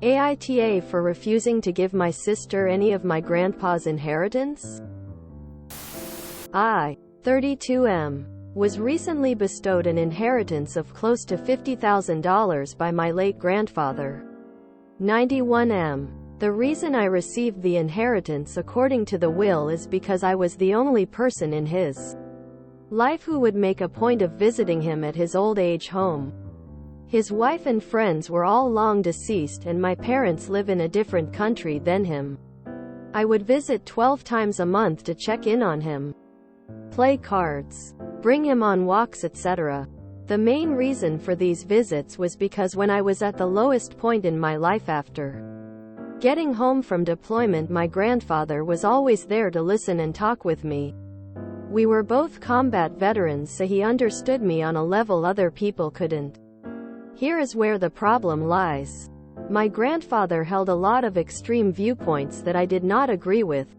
AITA for refusing to give my sister any of my grandpa's inheritance? I, 32M, was recently bestowed an inheritance of close to $50,000 by my late grandfather, 91M. The reason I received the inheritance according to the will is because I was the only person in his life who would make a point of visiting him at his old age home. His wife and friends were all long deceased and my parents live in a different country than him. I would visit 12 times a month to check in on him, play cards, bring him on walks, etc. The main reason for these visits was because when I was at the lowest point in my life after getting home from deployment, my grandfather was always there to listen and talk with me. We were both combat veterans, so he understood me on a level other people couldn't. Here is where the problem lies. My grandfather held a lot of extreme viewpoints that I did not agree with,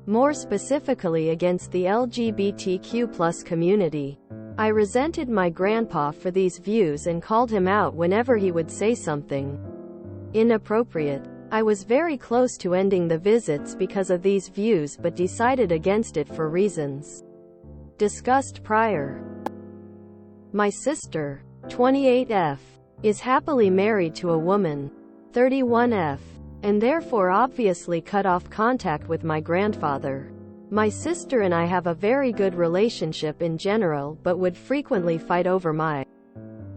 more specifically against the LGBTQ+ community. I resented my grandpa for these views and called him out whenever he would say something inappropriate. I was very close to ending the visits because of these views but decided against it for reasons discussed prior. My sister, 28F, is happily married to a woman, 31F, and therefore obviously cut off contact with my grandfather. My sister and I have a very good relationship in general but would frequently fight over my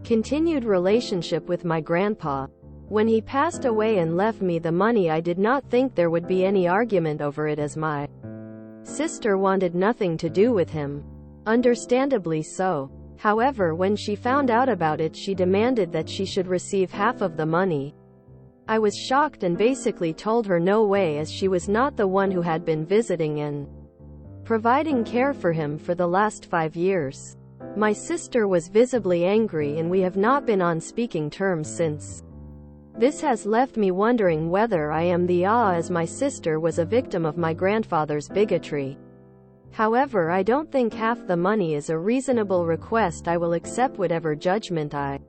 continued relationship with my grandpa. When he passed away and left me the money, I did not think there would be any argument over it, as my sister wanted nothing to do with him. Understandably so. However, when she found out about it, she demanded that she should receive half of the money. I was shocked and basically told her no way, as she was not the one who had been visiting and providing care for him for the last 5 years. My sister was visibly angry and we have not been on speaking terms since. This has left me wondering whether I am the as my sister was a victim of my grandfather's bigotry. However, I don't think half the money is a reasonable request. I will accept whatever judgment I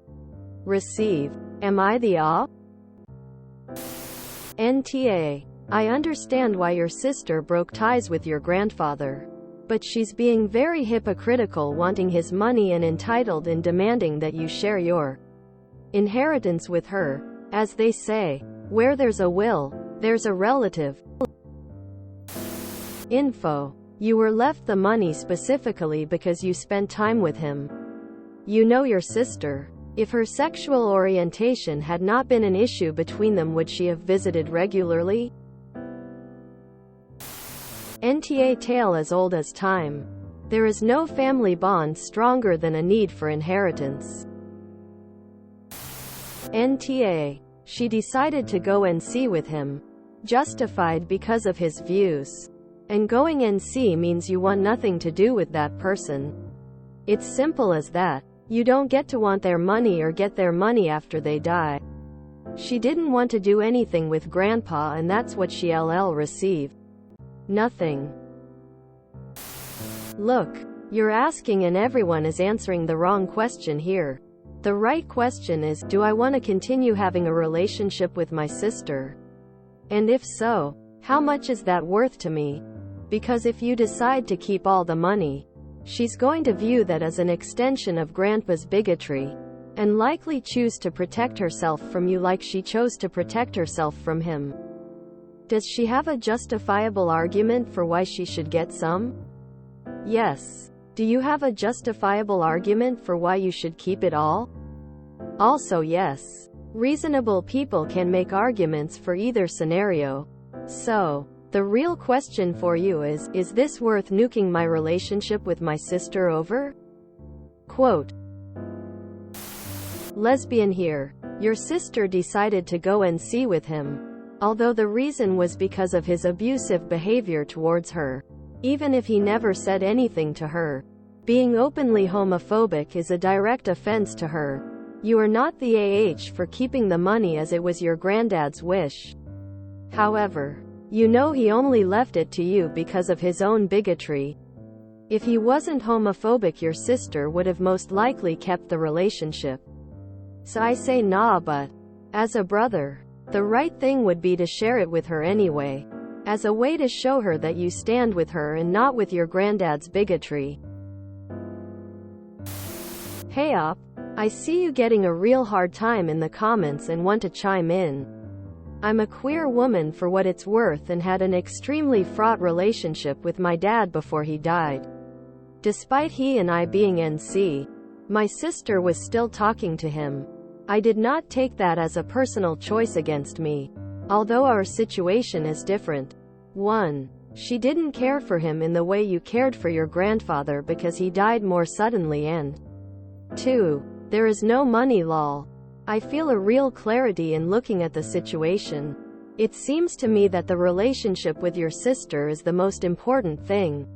receive. Am I the NTA. I understand why your sister broke ties with your grandfather. But she's being very hypocritical, wanting his money and entitled in demanding that you share your inheritance with her. As they say, where there's a will, there's a relative. Info. You were left the money specifically because you spent time with him. You know your sister. If her sexual orientation had not been an issue between them, would she have visited regularly? NTA. Tale as old as time. There is no family bond stronger than a need for inheritance. NTA. She decided to go and see with him. Justified because of his views. And going and see means you want nothing to do with that person. It's simple as that. You don't get to want their money or get their money after they die. She didn't want to do anything with grandpa, and that's what she received. Nothing. Look, you're asking and everyone is answering the wrong question here. The right question is, do I want to continue having a relationship with my sister? And if so, how much is that worth to me? Because if you decide to keep all the money, she's going to view that as an extension of grandpa's bigotry, and likely choose to protect herself from you like she chose to protect herself from him. Does she have a justifiable argument for why she should get some? Yes. Do you have a justifiable argument for why you should keep it all? Also yes. Reasonable people can make arguments for either scenario. So, the real question for you is this worth nuking my relationship with my sister over? Quote. Lesbian here. Your sister decided to go and see with him, although the reason was because of his abusive behavior towards her. Even if he never said anything to her, being openly homophobic is a direct offense to her. You are not the for keeping the money, as it was your granddad's wish. However, you know he only left it to you because of his own bigotry. If he wasn't homophobic, your sister would have most likely kept the relationship. So I say nah, but as a brother, The right thing would be to share it with her anyway, as a way to show her that you stand with her and not with your granddad's bigotry. Hey op, I see you getting a real hard time in the comments and want to chime in. I'm a queer woman for what it's worth and had an extremely fraught relationship with my dad before he died. Despite he and I being NC, my sister was still talking to him. I did not take that as a personal choice against me, although our situation is different. 1. She didn't care for him in the way you cared for your grandfather because he died more suddenly, and 2. There is no money lol. I feel a real clarity in looking at the situation. It seems to me that the relationship with your sister is the most important thing.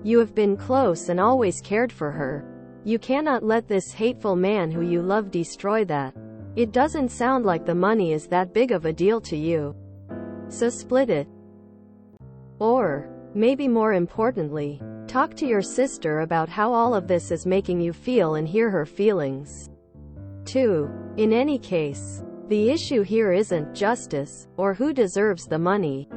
You have been close and always cared for her. You cannot let this hateful man who you love destroy that. It doesn't sound like the money is that big of a deal to you. So split it. Or, maybe more importantly, talk to your sister about how all of this is making you feel and hear her feelings. 2. In any case, the issue here isn't justice, or who deserves the money.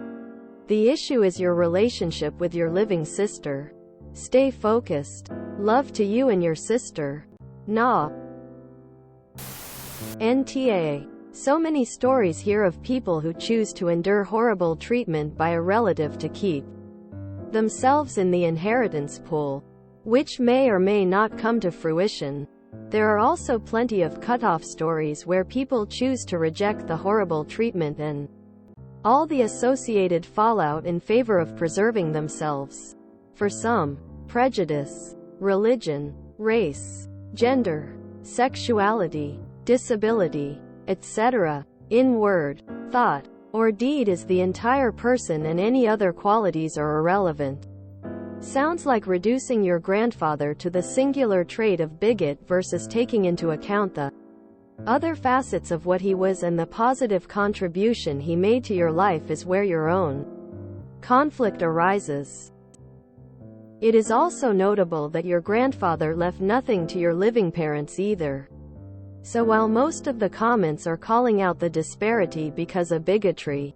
The issue is your relationship with your living sister. Stay focused. Love to you and your sister. Nah. NTA. So many stories here of people who choose to endure horrible treatment by a relative to keep themselves in the inheritance pool, which may or may not come to fruition. There are also plenty of cut-off stories where people choose to reject the horrible treatment and all the associated fallout in favor of preserving themselves. For some, prejudice, religion, race, gender, sexuality, disability, etc., in word, thought, or deed is the entire person and any other qualities are irrelevant. Sounds like reducing your grandfather to the singular trait of bigot versus taking into account the other facets of what he was and the positive contribution he made to your life is where your own conflict arises. It is also notable that your grandfather left nothing to your living parents either. So while most of the comments are calling out the disparity because of bigotry,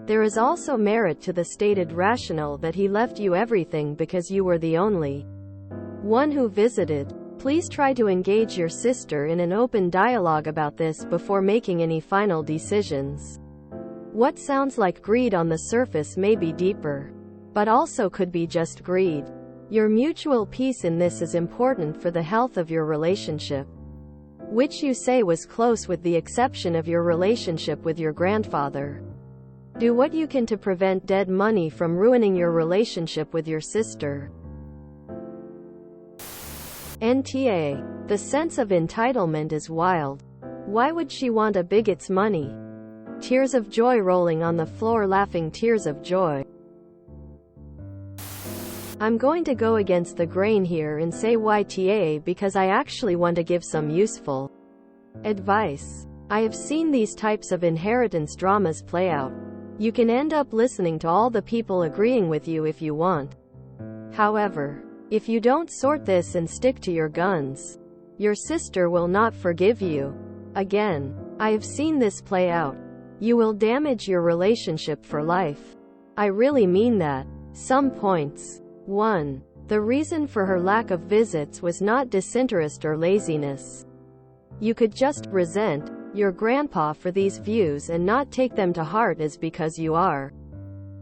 there is also merit to the stated rationale that he left you everything because you were the only one who visited. Please try to engage your sister in an open dialogue about this before making any final decisions. What sounds like greed on the surface may be deeper, but also could be just greed. Your mutual peace in this is important for the health of your relationship, which you say was close with the exception of your relationship with your grandfather. Do what you can to prevent dead money from ruining your relationship with your sister. NTA. The sense of entitlement is wild. Why would she want a bigot's money? Tears of joy rolling on the floor laughing tears of joy. I'm going to go against the grain here and say YTA because I actually want to give some useful advice. I have seen these types of inheritance dramas play out. You can end up listening to all the people agreeing with you if you want. However, if you don't sort this and stick to your guns, your sister will not forgive you. Again, I have seen this play out. You will damage your relationship for life. I really mean that. Some points. 1. The reason for her lack of visits was not disinterest or laziness. You could just resent your grandpa for these views and not take them to heart as because you are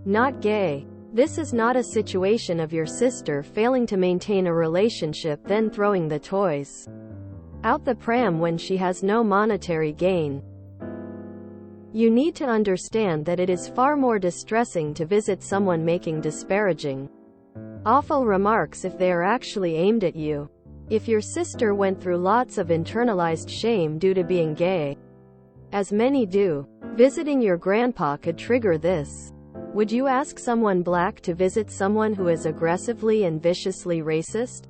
not gay. This is not a situation of your sister failing to maintain a relationship then throwing the toys out the pram when she has no monetary gain. You need to understand that it is far more distressing to visit someone making disparaging, awful remarks if they are actually aimed at you. If your sister went through lots of internalized shame due to being gay, as many do, visiting your grandpa could trigger this. Would you ask someone black to visit someone who is aggressively and viciously racist?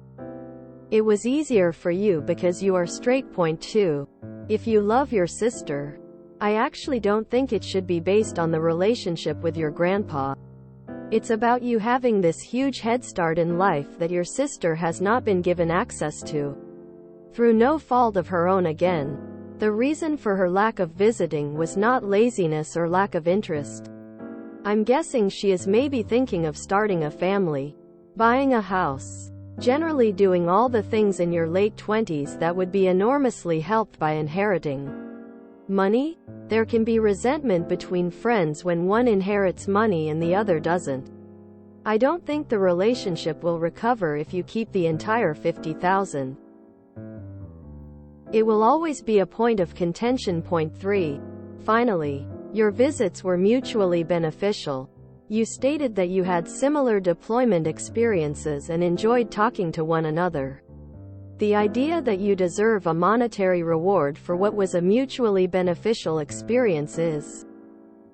It was easier for you because you are straight. Point 2. If you love your sister, I actually don't think it should be based on the relationship with your grandpa. It's about you having this huge head start in life that your sister has not been given access to, through no fault of her own again. The reason for her lack of visiting was not laziness or lack of interest. I'm guessing she is maybe thinking of starting a family, buying a house, generally doing all the things in your late 20s that would be enormously helped by inheriting money. There can be resentment between friends when one inherits money and the other doesn't. I don't think the relationship will recover if you keep the entire $50,000. It will always be a point of contention. Point 3. Finally, your visits were mutually beneficial. You stated that you had similar deployment experiences and enjoyed talking to one another. The idea that you deserve a monetary reward for what was a mutually beneficial experience is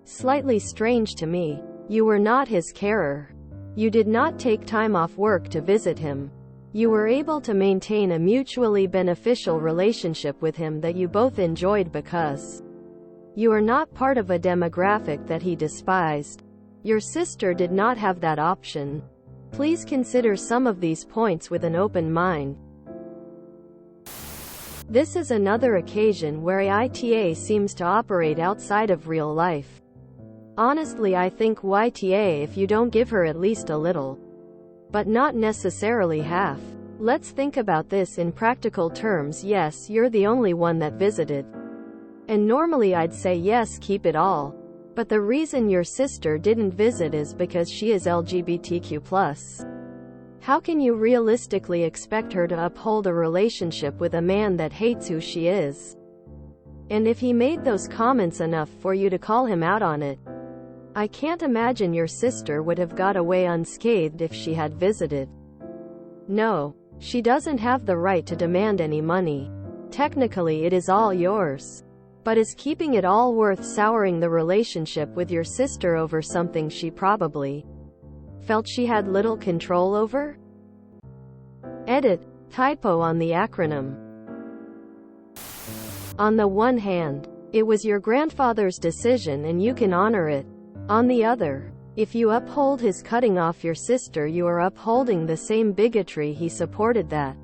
slightly strange to me. You were not his carer. You did not take time off work to visit him. You were able to maintain a mutually beneficial relationship with him that you both enjoyed because you are not part of a demographic that he despised. Your sister did not have that option. Please consider some of these points with an open mind. This is another occasion where AITA seems to operate outside of real life. Honestly, I think YTA if you don't give her at least a little. But not necessarily half. Let's think about this in practical terms. Yes, you're the only one that visited. And normally I'd say yes, keep it all. But the reason your sister didn't visit is because she is LGBTQ+. How can you realistically expect her to uphold a relationship with a man that hates who she is? And if he made those comments enough for you to call him out on it, I can't imagine your sister would have got away unscathed if she had visited. No, she doesn't have the right to demand any money. Technically, it is all yours. But is keeping it all worth souring the relationship with your sister over something she probably felt she had little control over? Edit. Typo on the acronym. On the one hand, it was your grandfather's decision and you can honor it. On the other, if you uphold his cutting off your sister, you are upholding the same bigotry he supported that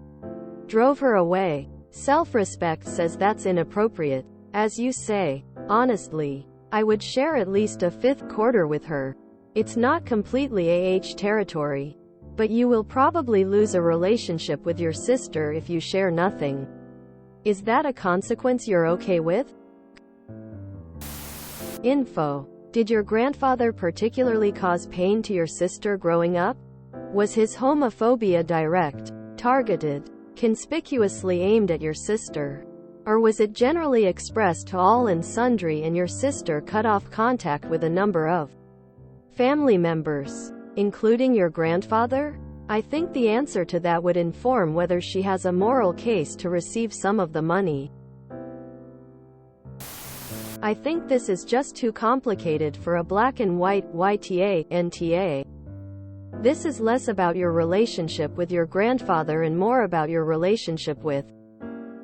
drove her away. Self-respect says that's inappropriate. As you say, honestly, I would share at least a fifth quarter with her. It's not completely territory. But you will probably lose a relationship with your sister if you share nothing. Is that a consequence you're okay with? Info. Did your grandfather particularly cause pain to your sister growing up? Was his homophobia direct, targeted, conspicuously aimed at your sister? Or was it generally expressed to all and sundry and your sister cut off contact with a number of family members, including your grandfather? I think the answer to that would inform whether she has a moral case to receive some of the money. I think this is just too complicated for a black and white YTA, NTA. This is less about your relationship with your grandfather and more about your relationship with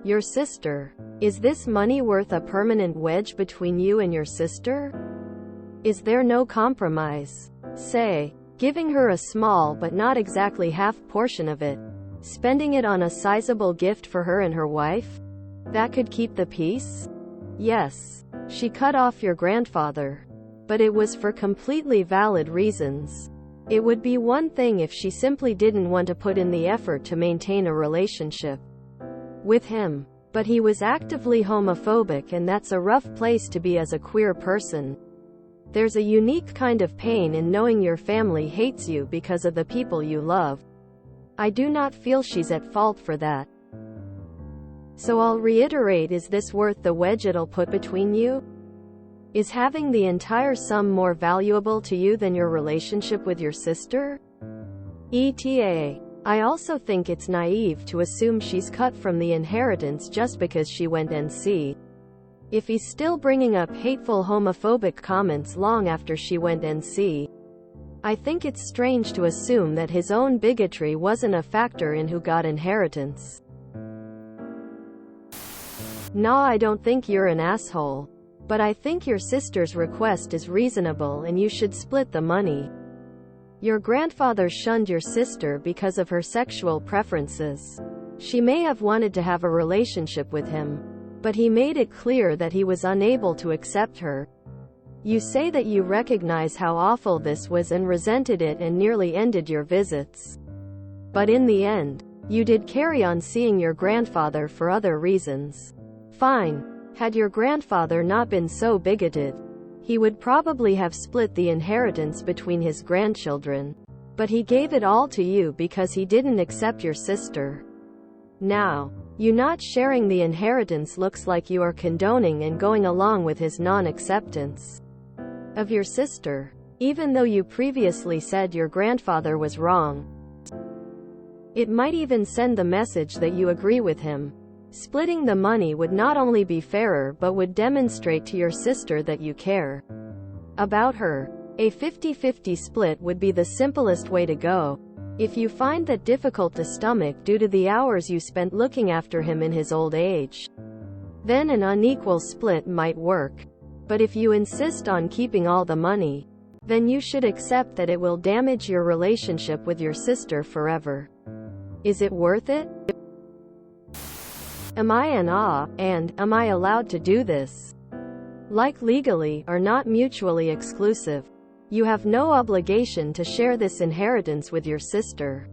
your sister. Is this money worth a permanent wedge between you and your sister? Is there no compromise? Say, giving her a small but not exactly half portion of it, spending it on a sizable gift for her and her wife? That could keep the peace? Yes. She cut off your grandfather. But it was for completely valid reasons. It would be one thing if she simply didn't want to put in the effort to maintain a relationship with him. But he was actively homophobic, and that's a rough place to be as a queer person. There's a unique kind of pain in knowing your family hates you because of the people you love. I do not feel she's at fault for that. So I'll reiterate, is this worth the wedge it'll put between you? Is having the entire sum more valuable to you than your relationship with your sister? ETA. I also think it's naive to assume she's cut from the inheritance just because she went NC. If he's still bringing up hateful homophobic comments long after she went NC, I think it's strange to assume that his own bigotry wasn't a factor in who got inheritance. Nah, I don't think you're an asshole. But I think your sister's request is reasonable and you should split the money. Your grandfather shunned your sister because of her sexual preferences. She may have wanted to have a relationship with him, but he made it clear that he was unable to accept her. You say that you recognize how awful this was and resented it and nearly ended your visits. But in the end, you did carry on seeing your grandfather for other reasons. Fine. Had your grandfather not been so bigoted, he would probably have split the inheritance between his grandchildren. But he gave it all to you because he didn't accept your sister. Now, you not sharing the inheritance looks like you are condoning and going along with his non-acceptance of your sister, even though you previously said your grandfather was wrong. It might even send the message that you agree with him. Splitting the money would not only be fairer but would demonstrate to your sister that you care about her. A 50-50 split would be the simplest way to go. If you find that difficult to stomach due to the hours you spent looking after him in his old age, then an unequal split might work. But if you insist on keeping all the money, then you should accept that it will damage your relationship with your sister forever. Is it worth it? Am I an and am I allowed to do this? Like legally, are not mutually exclusive. You have no obligation to share this inheritance with your sister.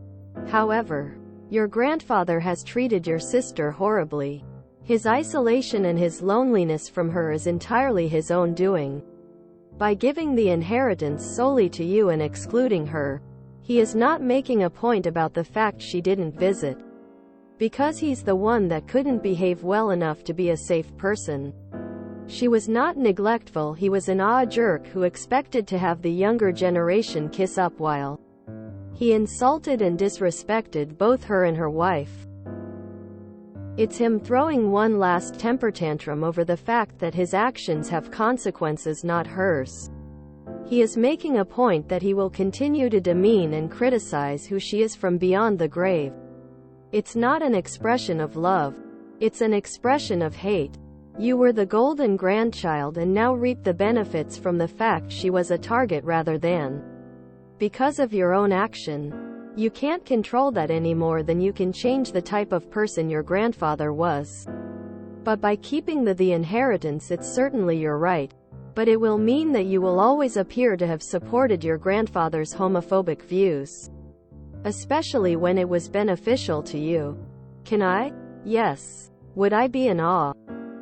However, your grandfather has treated your sister horribly. His isolation and his loneliness from her is entirely his own doing. By giving the inheritance solely to you and excluding her, he is not making a point about the fact she didn't visit. Because he's the one that couldn't behave well enough to be a safe person. She was not neglectful, he was an jerk who expected to have the younger generation kiss up while he insulted and disrespected both her and her wife. It's him throwing one last temper tantrum over the fact that his actions have consequences, not hers. He is making a point that he will continue to demean and criticize who she is from beyond the grave. It's not an expression of love. It's an expression of hate. You were the golden grandchild and now reap the benefits from the fact she was a target rather than because of your own action. You can't control that any more than you can change the type of person your grandfather was. But by keeping the inheritance, it's certainly your right. But it will mean that you will always appear to have supported your grandfather's homophobic views. Especially when it was beneficial to you. Can I? Yes. Would I be an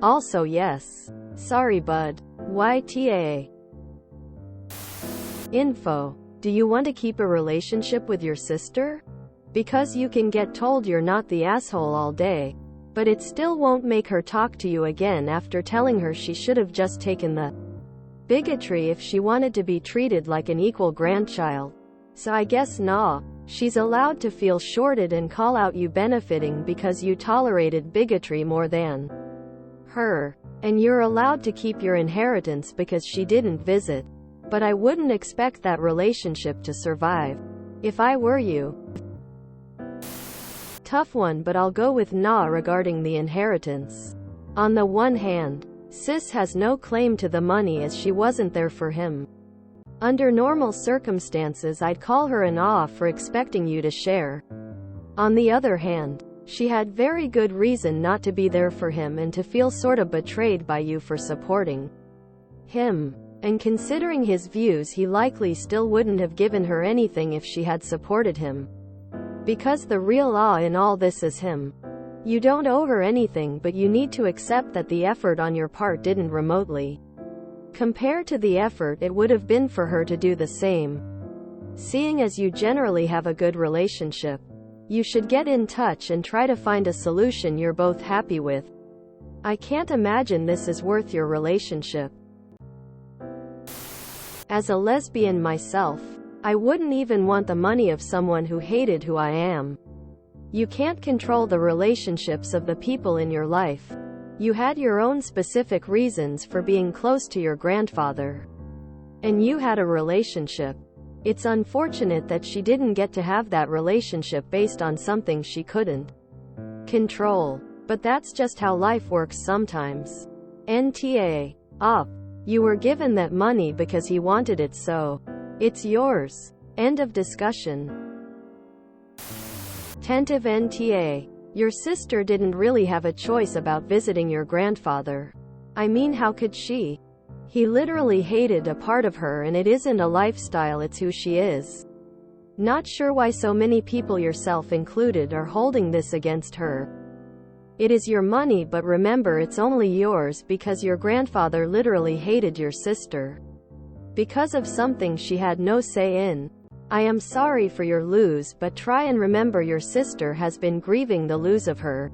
Also yes. Sorry bud. YTA. Info. Do you want to keep a relationship with your sister? Because you can get told you're not the asshole all day, but it still won't make her talk to you again after telling her she should have just taken the bigotry if she wanted to be treated like an equal grandchild. So I guess nah. She's allowed to feel shorted and call out you benefiting because you tolerated bigotry more than her. And you're allowed to keep your inheritance because she didn't visit. But I wouldn't expect that relationship to survive. If I were you. Tough one, but I'll go with nah regarding the inheritance. On the one hand, sis has no claim to the money as she wasn't there for him. Under normal circumstances I'd call her an for expecting you to share. On the other hand, she had very good reason not to be there for him and to feel sort of betrayed by you for supporting him. And considering his views, he likely still wouldn't have given her anything if she had supported him. Because the real in all this is him. You don't owe her anything, but you need to accept that the effort on your part didn't remotely compare to the effort it would have been for her to do the same. Seeing as you generally have a good relationship, you should get in touch and try to find a solution you're both happy with. I can't imagine this is worth your relationship. As a lesbian myself, I wouldn't even want the money of someone who hated who I am. You can't control the relationships of the people in your life. You had your own specific reasons for being close to your grandfather. And you had a relationship. It's unfortunate that she didn't get to have that relationship based on something she couldn't control. But that's just how life works sometimes. NTA. Op. You were given that money because he wanted it, so it's yours. End of discussion. Tentive NTA. Your sister didn't really have a choice about visiting your grandfather. I mean, how could she? He literally hated a part of her, and it isn't a lifestyle, it's who she is. Not sure why so many people, yourself included, are holding this against her. It is your money, but remember, it's only yours because your grandfather literally hated your sister. Because of something she had no say in. I am sorry for your lose, but try and remember your sister has been grieving the lose of her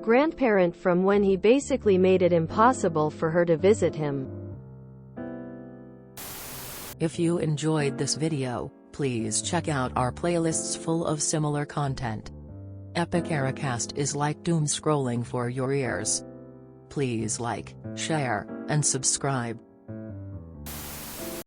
grandparent from when he basically made it impossible for her to visit him. If you enjoyed this video, please check out our playlists full of similar content. Epic AITA is like doom scrolling for your ears. Please like, share, and subscribe.